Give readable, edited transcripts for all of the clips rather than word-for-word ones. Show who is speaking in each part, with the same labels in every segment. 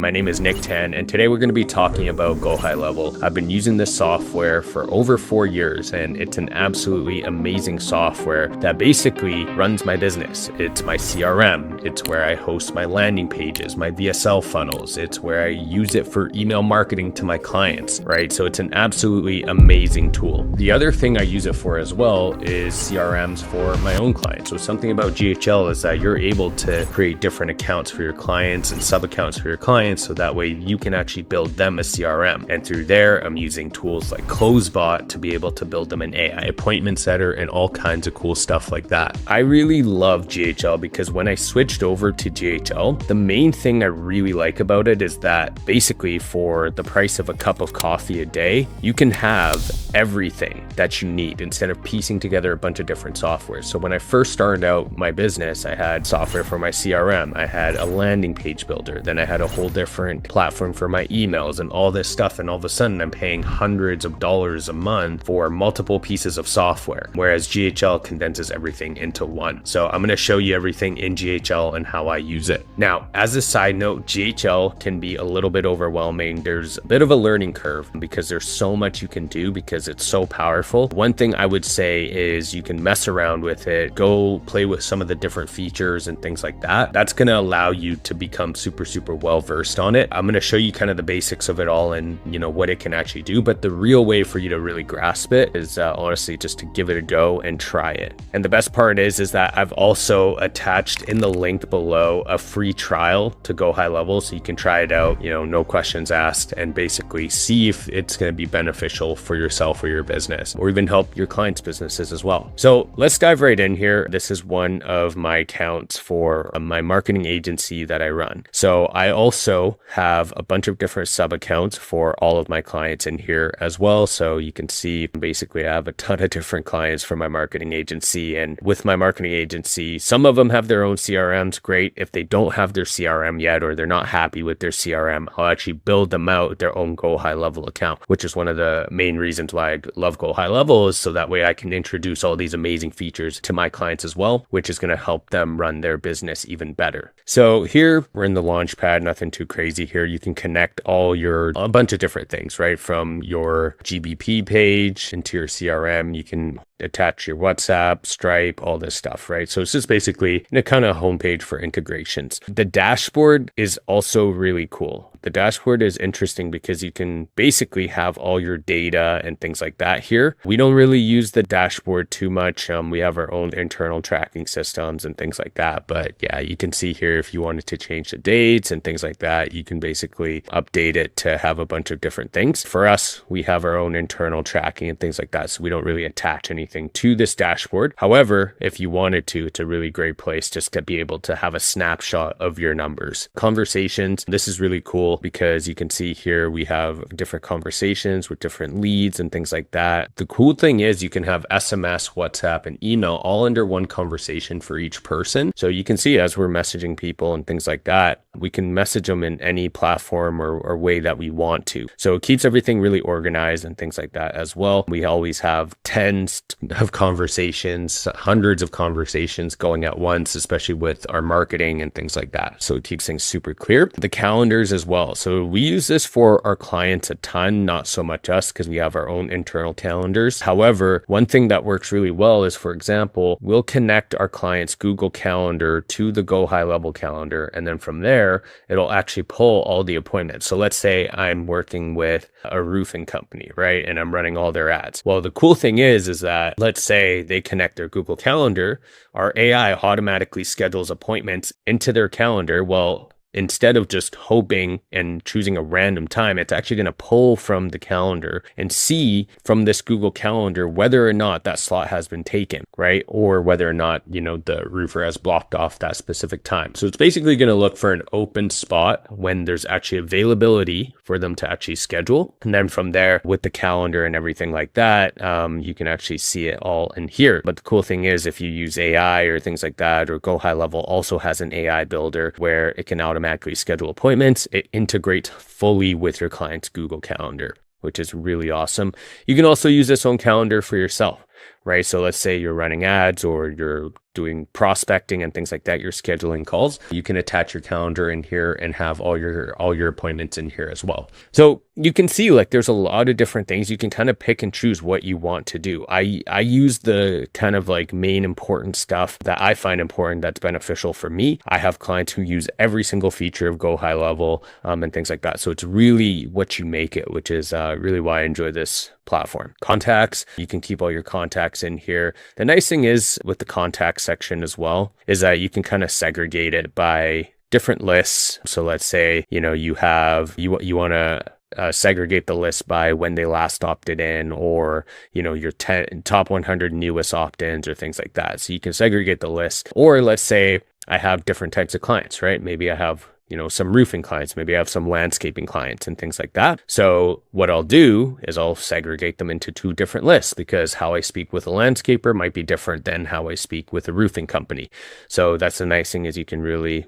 Speaker 1: My name is Nick Tan, and today we're going to be talking about GoHighLevel. I've been using this software for over 4 years, and it's an absolutely amazing software that basically runs my business. It's my CRM. It's where I host my landing pages, my VSL funnels. It's where I use it for email marketing to my clients, right? So it's an absolutely amazing tool. The other thing I use it for as well is CRMs for my own clients. So something about GHL is that you're able to create different accounts for your clients and sub-accounts for your clients, so that way you can actually build them a CRM. And through there, I'm using tools like CloseBot to be able to build them an AI appointment setter and all kinds of cool stuff like that. I really love GHL because when I switched over to GHL, the main thing I really like about it is that basically for the price of a cup of coffee a day, you can have everything that you need instead of piecing together a bunch of different software. So when I first started out my business, I had software for my CRM, I had a landing page builder, then I had a whole different platform for my emails and all this stuff, and all of a sudden I'm paying hundreds of dollars a month for multiple pieces of software, whereas GHL condenses everything into one. So I'm going to show you everything in GHL and how I use it. Now, as a side note, GHL can be a little bit overwhelming. There's a bit of a learning curve because there's so much you can do because it's so powerful. One thing I would say is you can mess around with it, go play with some of the different features and things like that. That's going to allow you to become super well versed on it. I'm going to show you kind of the basics of it all and what it can actually do, but the real way for you to really grasp it is honestly just to give it a go and try it. And the best part is that I've also attached in the link below a free trial to GoHighLevel, so you can try it out, no questions asked, and basically see if it's going to be beneficial for yourself or your business, or even help your clients' businesses as well. So let's dive right in here. This is one of my accounts for my marketing agency that I run. So I also have a bunch of different sub accounts for all of my clients in here as well. So you can see basically I have a ton of different clients for my marketing agency, and with my marketing agency, some of them have their own CRMs. Great. If they don't have their CRM yet, or they're not happy with their CRM, I'll actually build them out their own GoHighLevel account, which is one of the main reasons why I love GoHighLevel, is so that way I can introduce all these amazing features to my clients as well, which is going to help them run their business even better. So here we're in the launch pad, nothing too crazy here. You can connect a bunch of different things, right? From your GBP page into your CRM, you can attach your WhatsApp, Stripe, all this stuff, right? So it's just basically a kind of homepage for integrations. The dashboard is also really cool. The dashboard is interesting because you can basically have all your data and things like that here. We don't really use the dashboard too much. We have our own internal tracking systems and things like that. But yeah, you can see here if you wanted to change the dates and things like that, you can basically update it to have a bunch of different things. For us, we have our own internal tracking and things like that. So we don't really attach anything to this dashboard. However, if you wanted to, it's a really great place just to be able to have a snapshot of your numbers. Conversations, this is really cool because you can see here we have different conversations with different leads and things like that. The cool thing is you can have SMS, WhatsApp, and email all under one conversation for each person. So you can see as we're messaging people and things like that, we can message them in any platform or way that we want to. So it keeps everything really organized and things like that as well. We always have tens of conversations, hundreds of conversations going at once, especially with our marketing and things like that. So it keeps things super clear. The calendars as well. So we use this for our clients a ton, not so much us because we have our own internal calendars. However, one thing that works really well is, for example, we'll connect our client's Google Calendar to the GoHighLevel calendar. And then from there, it'll actually pull all the appointments. So let's say I'm working with a roofing company, right? And I'm running all their ads. Well, the cool thing is that let's say they connect their Google Calendar, our AI automatically schedules appointments into their calendar. Well, instead of just hoping and choosing a random time, it's actually going to pull from the calendar and see from this Google Calendar whether or not that slot has been taken, right? Or whether or not, the roofer has blocked off that specific time. So it's basically going to look for an open spot when there's actually availability for them to actually schedule. And then from there, with the calendar and everything like that, you can actually see it all in here. But the cool thing is if you use AI or things like that, or GoHighLevel also has an AI builder where it can automatically schedule appointments. It integrates fully with your client's Google Calendar, which is really awesome. You can also use this on calendar for yourself. right? So let's say you're running ads or you're doing prospecting and things like that, you're scheduling calls, you can attach your calendar in here and have all your appointments in here as well. So you can see like there's a lot of different things. You can kind of pick and choose what you want to do. I use the kind of like main important stuff that I find important that's beneficial for me. I have clients who use every single feature of GoHighLevel and things like that. So it's really what you make it, which is really why I enjoy this platform. Contacts, you can keep all your contacts in here. The nice thing is with the contacts section as well is that you can kind of segregate it by different lists. So let's say, you want to segregate the list by when they last opted in, or your top 100 newest opt-ins or things like that. So you can segregate the list. Or let's say I have different types of clients, right? Maybe I have some roofing clients, maybe I have some landscaping clients and things like that. So what I'll do is I'll segregate them into 2 different lists, because how I speak with a landscaper might be different than how I speak with a roofing company. So that's the nice thing, is you can really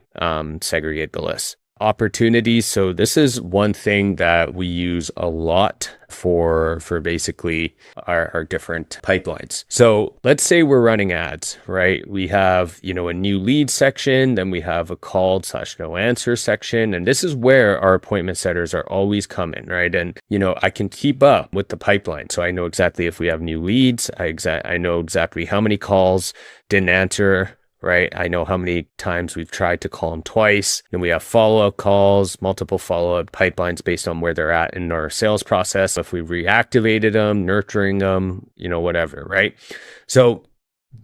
Speaker 1: segregate the list. Opportunities. So this is one thing that we use a lot for basically our different pipelines. So let's say we're running ads, right? We have, a new lead section, then we have a called/no answer section. And this is where our appointment setters are always coming, right? And, I can keep up with the pipeline. So I know exactly if we have new leads, I know exactly how many calls didn't answer, right? I know how many times we've tried to call them twice. Then we have follow-up calls, multiple follow-up pipelines based on where they're at in our sales process. If we reactivated them, nurturing them, whatever, right? So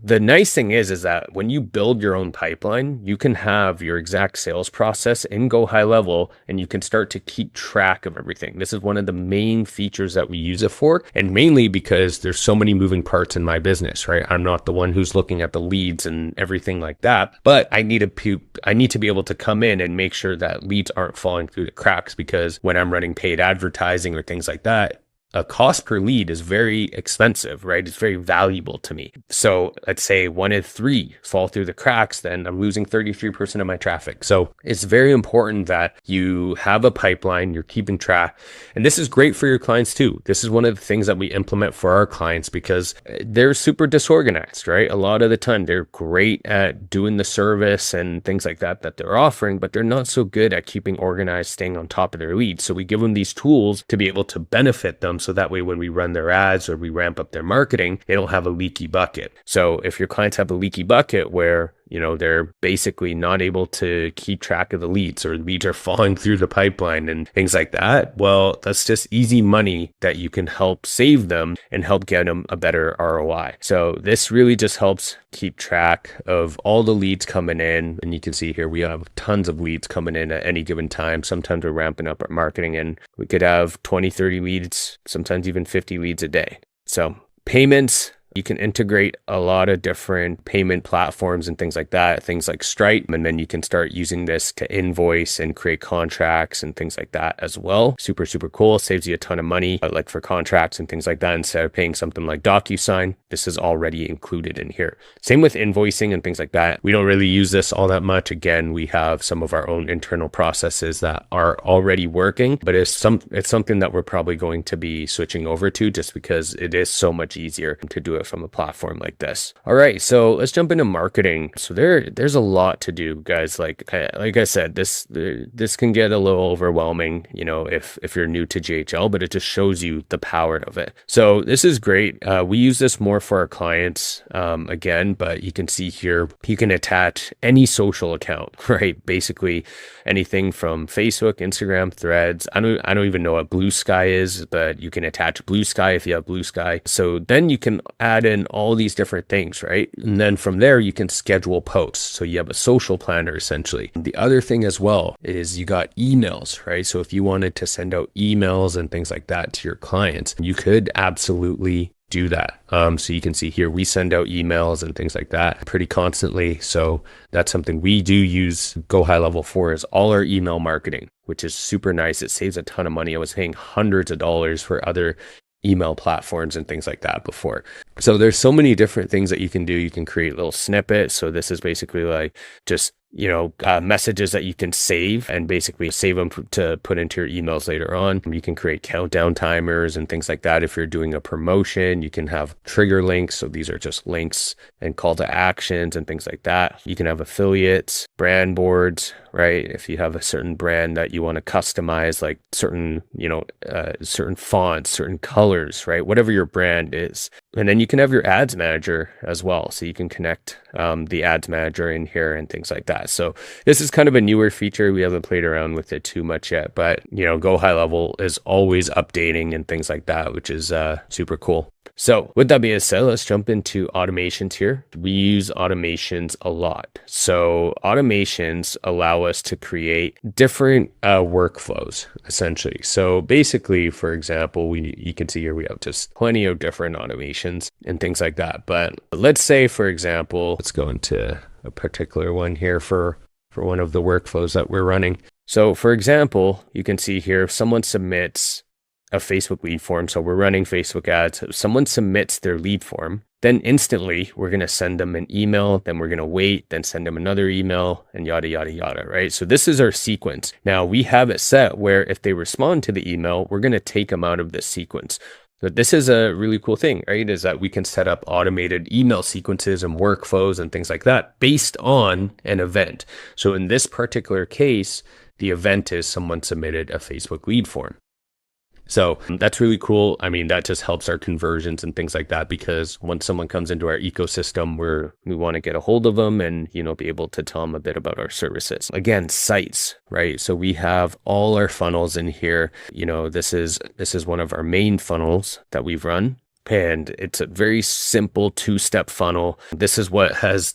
Speaker 1: the nice thing is that when you build your own pipeline, you can have your exact sales process in GoHighLevel, and you can start to keep track of everything. This is one of the main features that we use it for, and mainly because there's so many moving parts in my business, right? I'm not the one who's looking at the leads and everything like that, but I need to be able to come in and make sure that leads aren't falling through the cracks, because when I'm running paid advertising or things like that, a cost per lead is very expensive, right? It's very valuable to me. So let's say 1 in 3 fall through the cracks, then I'm losing 33% of my traffic. So it's very important that you have a pipeline, you're keeping track. And this is great for your clients too. This is one of the things that we implement for our clients, because they're super disorganized, right? A lot of the time they're great at doing the service and things like that they're offering, but they're not so good at keeping organized, staying on top of their leads. So we give them these tools to be able to benefit them. So that way, when we run their ads or we ramp up their marketing, they don't have a leaky bucket. So if your clients have a leaky bucket where, they're basically not able to keep track of the leads, or leads are falling through the pipeline and things like that, well, that's just easy money that you can help save them and help get them a better ROI. So this really just helps keep track of all the leads coming in. And you can see here, we have tons of leads coming in at any given time. Sometimes we're ramping up our marketing and we could have 20, 30 leads, sometimes even 50 leads a day. So payments, you can integrate a lot of different payment platforms and things like that, things like Stripe. And then you can start using this to invoice and create contracts and things like that as well. Super, super cool. Saves you a ton of money, like for contracts and things like that. Instead of paying something like DocuSign, this is already included in here. Same with invoicing and things like that. We don't really use this all that much. Again, we have some of our own internal processes that are already working, but it's something that we're probably going to be switching over to, just because it is so much easier to do it from a platform like this. All right, so let's jump into marketing. So there's a lot to do, guys. Like I said, this can get a little overwhelming, if you're new to GHL, but it just shows you the power of it. So this is great. We use this more for our clients, again, but you can see here, you can attach any social account, right? Basically anything from Facebook, Instagram, Threads. I don't even know what Blue Sky is, but you can attach Blue Sky if you have Blue Sky. So then you can add in all these different things, right? And then from there, you can schedule posts. So you have a social planner essentially. The other thing as well is you got emails, right? So if you wanted to send out emails and things like that to your clients, you could absolutely do that. So you can see here, we send out emails and things like that pretty constantly. So that's something we do use GoHighLevel for, is all our email marketing, which is super nice. It saves a ton of money. I was paying hundreds of dollars for other email platforms and things like that before. So there's so many different things that you can do. You can create little snippets. So this is basically like just messages that you can save and basically save them to put into your emails later on. You can create countdown timers and things like that. If you're doing a promotion, you can have trigger links. So these are just links and call to actions and things like that. You can have affiliates, brand boards, right? If you have a certain brand that you want to customize, like certain fonts, certain colors, right? Whatever your brand is. And then you can have your ads manager as well. So you can connect the ads manager in here and things like that. So this is kind of a newer feature. We haven't played around with it too much yet, but GoHighLevel is always updating and things like that, which is super cool. So with that being said, let's jump into automations here. We use automations a lot. So automations allow us to create different workflows, essentially. So basically, for example, you can see here we have just plenty of different automations and things like that. But let's say, for example, let's go into a particular one here for one of the workflows that we're running. So for example, you can see here, if someone submits a Facebook lead form. So we're running Facebook ads. If someone submits their lead form, then instantly we're going to send them an email, then we're going to wait, then send them another email, and yada, yada, yada, right? So this is our sequence. Now we have it set where if they respond to the email, we're going to take them out of this sequence. So this is a really cool thing, right? Is that we can set up automated email sequences and workflows and things like that based on an event. So in this particular case, the event is someone submitted a Facebook lead form. So that's really cool. I mean, that just helps our conversions and things like that, because when someone comes into our ecosystem, we want to get a hold of them and, be able to tell them a bit about our services. Again, sites, right? So we have all our funnels in here. This is one of our main funnels that we've run. And it's a very simple 2-step funnel. This is what has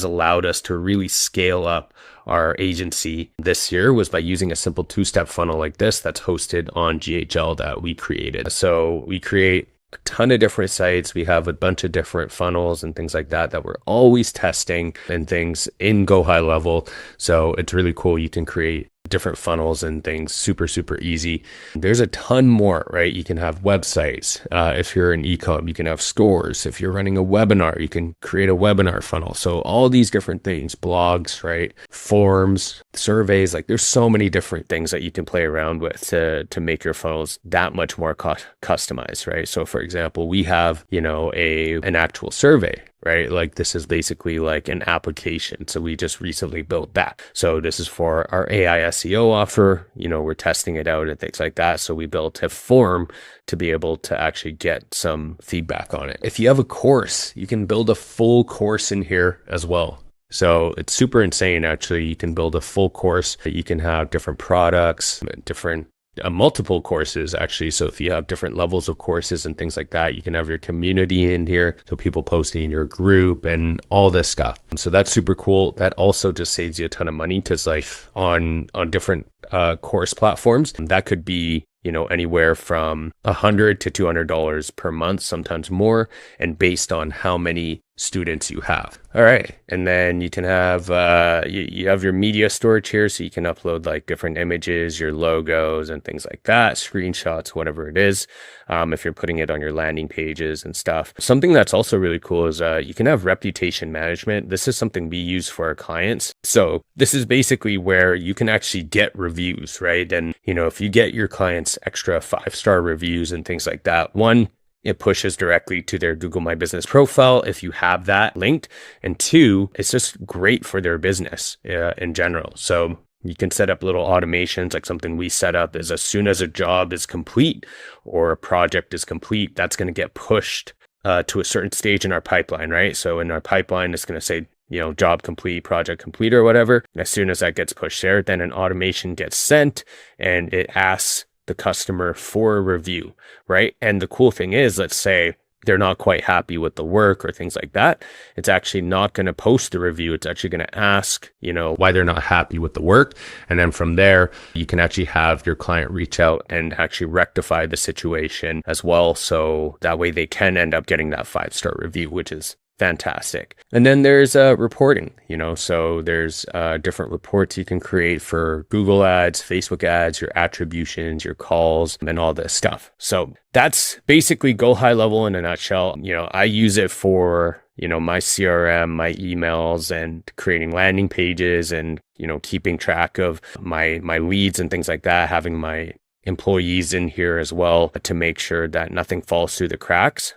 Speaker 1: allowed us to really scale up our agency this year, was by using a simple 2-step funnel like this that's hosted on GHL that we created. So we create a ton of different sites. We have a bunch of different funnels and things like that we're always testing and things in GoHighLevel. So it's really cool. You can create different funnels and things super, super easy. There's a ton more, right? You can have websites. If you're an e-com, you can have stores. If you're running a webinar, you can create a webinar funnel. So all these different things, blogs, right? Forms, surveys, like there's so many different things that you can play around with to make your funnels that much more customized, right? So for example, we have, an actual survey, right? Like this is basically like an application. So we just recently built that. So this is for our AI SEO offer. We're testing it out and things like that. So we built a form to be able to actually get some feedback on it. If you have a course, you can build a full course in here as well. So it's super insane, actually. You can build a full course. You can have different products, different multiple courses, actually. So if you have different levels of courses and things like that, you can have your community in here. So people posting in your group and all this stuff. So that's super cool. That also just saves you a ton of money, because like on different course platforms, that could be anywhere from $100 to $200 per month, sometimes more, and based on how many students you have. All right. And then you can have, you have your media storage here. So you can upload like different images, your logos and things like that, screenshots, whatever it is. If you're putting it on your landing pages and stuff. Something that's also really cool is you can have reputation management. This is something we use for our clients. So this is basically where you can actually get reviews, right? And, if you get your clients extra 5-star reviews and things like that, one, it pushes directly to their Google My Business profile if you have that linked. And two, it's just great for their business in general. So you can set up little automations. Like something we set up is as soon as a job is complete or a project is complete, that's going to get pushed to a certain stage in our pipeline, right? So in our pipeline, it's going to say, job complete, project complete, or whatever. And as soon as that gets pushed there, then an automation gets sent and it asks the customer for a review, right? And the cool thing is, let's say they're not quite happy with the work or things like that. It's actually not going to post the review. It's actually going to ask, why they're not happy with the work. And then from there, you can actually have your client reach out and actually rectify the situation as well. So that way they can end up getting that 5-star review, which is fantastic. And then there's reporting, so there's different reports you can create for Google ads, Facebook ads, your attributions, your calls, and all this stuff. So that's basically GoHighLevel in a nutshell. I use it for, my CRM, my emails, and creating landing pages, and keeping track of my leads and things like that, having my employees in here as well to make sure that nothing falls through the cracks.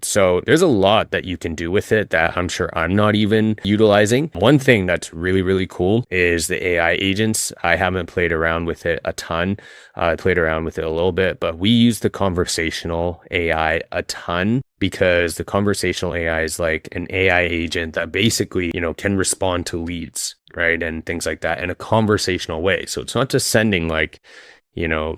Speaker 1: So there's a lot that you can do with it that I'm sure I'm not even utilizing. One thing that's really, really cool is the AI agents. I haven't played around with it a ton. I played around with it a little bit, but we use the conversational AI a ton, because the conversational AI is like an AI agent that basically, can respond to leads, right? And things like that in a conversational way. So it's not just sending like,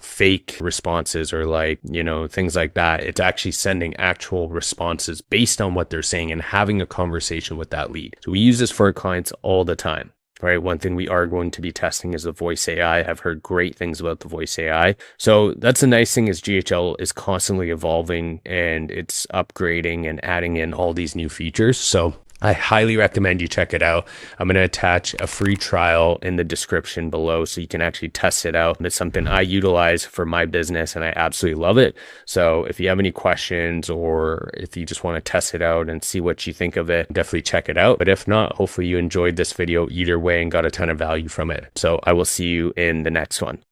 Speaker 1: fake responses or like, things like that. It's actually sending actual responses based on what they're saying and having a conversation with that lead. So we use this for our clients all the time. Right. One thing we are going to be testing is the voice AI. I've heard great things about the voice AI. So that's the nice thing, is GHL is constantly evolving and it's upgrading and adding in all these new features. So I highly recommend you check it out. I'm going to attach a free trial in the description below so you can actually test it out. It's something I utilize for my business and I absolutely love it. So if you have any questions, or if you just want to test it out and see what you think of it, definitely check it out. But if not, hopefully you enjoyed this video either way and got a ton of value from it. So I will see you in the next one.